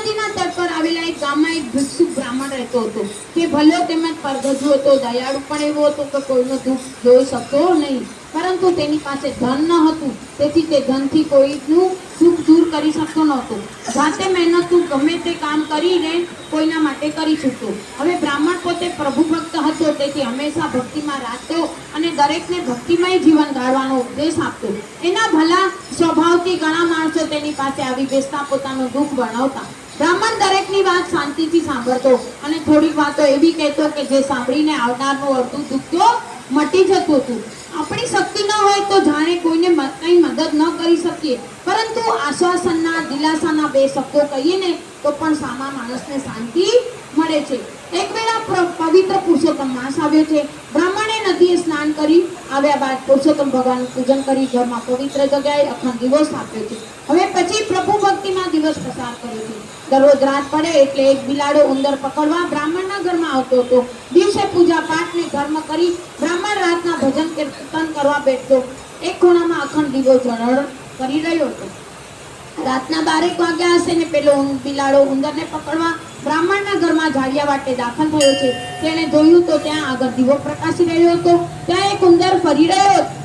નદીના તટ પર આવેલા એક ગામમાં એક ભિક્ષુક બ્રાહ્મણ રહેતો હતો. તે ભલો તેમજ પરગજુ હતો, દયાળુ પણ એવો હતો કે કોઈનું દુઃખ જોઈ શકતો નહીં. પરંતુ તેની પાસે ધન ન હતું, તેથી તે ધનથી કોઈનું દુઃખ દૂર કરી શકતો નહોતો. જાતે મહેનતું ગમે તે કામ કરીને કોઈના માટે કરી છૂટતો. હવે બ્રાહ્મણ પોતે પ્રભુ ભક્ત હતો, તેથી હંમેશા ભક્તિમાં રાખતો અને દરેકને ભક્તિમય જીવન ગાળવાનો ઉપદેશ આપતો. એના ભલા સ્વભાવથી ઘણા માણસો તેની પાસે આવી બેસતા પોતાનું દુઃખ વર્ણવતા. બ્રાહ્મણ દરેકની વાત શાંતિથી સાંભળતો અને થોડીક વાતો એવી કહેતો કે જે સાંભળીને આવનારનું અડધું દુઃખ તો મટી જતું હતું. આપણી શક્તિ ન હોય તો જાણે કોઈને કંઈ મદદ ન કરી શકીએ, પરંતુ આશ્વાસનના, દિલાસાના બે શબ્દો કહીએ ને તો પણ સામા માણસને શાંતિ મળે છે. એક વેળા પવિત્ર પુરુષોત્તમ માસ આવ્યો છે. બ્રાહ્મણે નદીએ સ્નાન કરી આવ્યા બાદ પુરુષોત્તમ ભગવાનનું પૂજન કરી ઘરમાં પવિત્ર જગ્યાએ અખંડ દીવો સ્થાપ્યો છે. હવે પછી પ્રભુ ભક્તિમાં દિવસ પસાર કર્યો છે. દરરોજ રાત પડે એટલે એક બિલાડો ઉંદર પકડવા બ્રાહ્મણના ઘરમાં આવતો હતો. દિવસે પૂજા પાઠ ને ધર્મ કરી બ્રાહ્મણ રાતના ભજન કીર્તન કરવા બેઠતો. એક ખૂણામાં અખંડ દીવો ઝળહળ કરી રહ્યો હતો. રાતના 12 વાગ્યા હશે ને પેલો બિલાડો ઉંદરને પકડવા બ્રાહ્મણના ઘરમાં ઝાડિયા વાટે દાખલ થયો છે. તેણે જોયું તો ત્યાં આગળ દીવો પ્રકાશી રહ્યો હતો. ત્યાં એક ઉંદર ફરી રહ્યો હતો.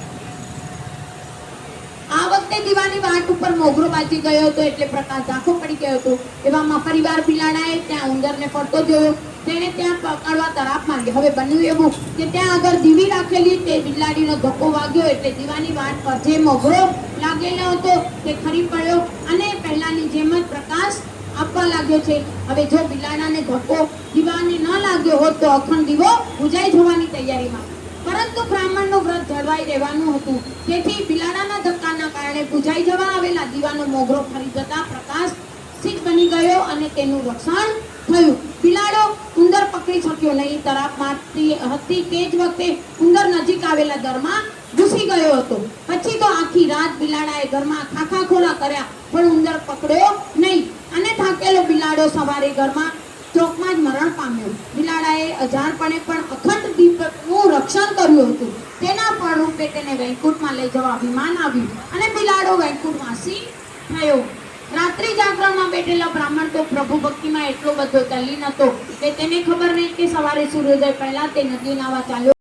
આ વખતે દીવાની વાટ ઉપર મોગરો બાજી ગયો હતો એટલે પ્રકાશ ઝાંખો પડી ગયો હતો. એવામાં ફરીવાર બિલાડાએ ત્યાં ઉંદરને ફરતો જોયો. તેણે ત્યાં પકડવા તરાપ માંડી. હવે બન્યું એવું કે ત્યાં આગળ દીવી રાખેલી તે બિલાડીનો ધક્કો વાગ્યો એટલે દીવાની વાટ પર જે મોગરો લાગેલો હતો તે ખરી પડ્યો અને પહેલાની જેમ જ પ્રકાશ આપવા લાગ્યો છે. હવે જો બિલાડાને ધક્કો દીવાને ન લાગ્યો હોત તો અખંડ દીવો બુજાઈ જવાની તૈયારીમાં. પરંતુ બ્રાહ્મણનું વ્રત જળવાઈ રહેવાનું હતું, તેથી બિલાડાના ધક્કાના કારણે બુજાઈ જવા આવેલા દીવાનો મોગરો ફરી જતા પ્રકાશ સિદ્ધ બની ગયો અને તેનું રક્ષણ થયું. બિલાડો ઉંદર પકડી શક્યો નહીં. તરાપ મારતી હતી તે જ વખતે ઉંદર નજીક આવેલા દરમાં ઘૂસી ગયો હતો. પછી તો આખી રાત બિલાડાએ ઘરમાં ખાખા ખોરા કર્યા પણ ઉંદર પકડ્યો નહીં અને થાકેલો બિલાડો સવારે ઘરમાં ચોકમાં જ મરણ પામ્યો. બિલાડાએ અજાણપણે પણ અખંડ દીપકનું રક્ષણ કર્યું હતું. તેના પર રૂપે તેને વૈકુંઠમાં લઈ જવા વિમાન આવ્યું અને બિલાડો વૈકુંઠવાસી થયો. રાત્રિ જાગરણમાં બેઠેલા બ્રાહ્મણ તો પ્રભુ ભક્તિમાં એટલો બધો તલ્લીન હતો કે તેને ખબર નહીં કે સવારે સૂર્યોદય પહેલા તે નદી નાવા ચાલ્યો.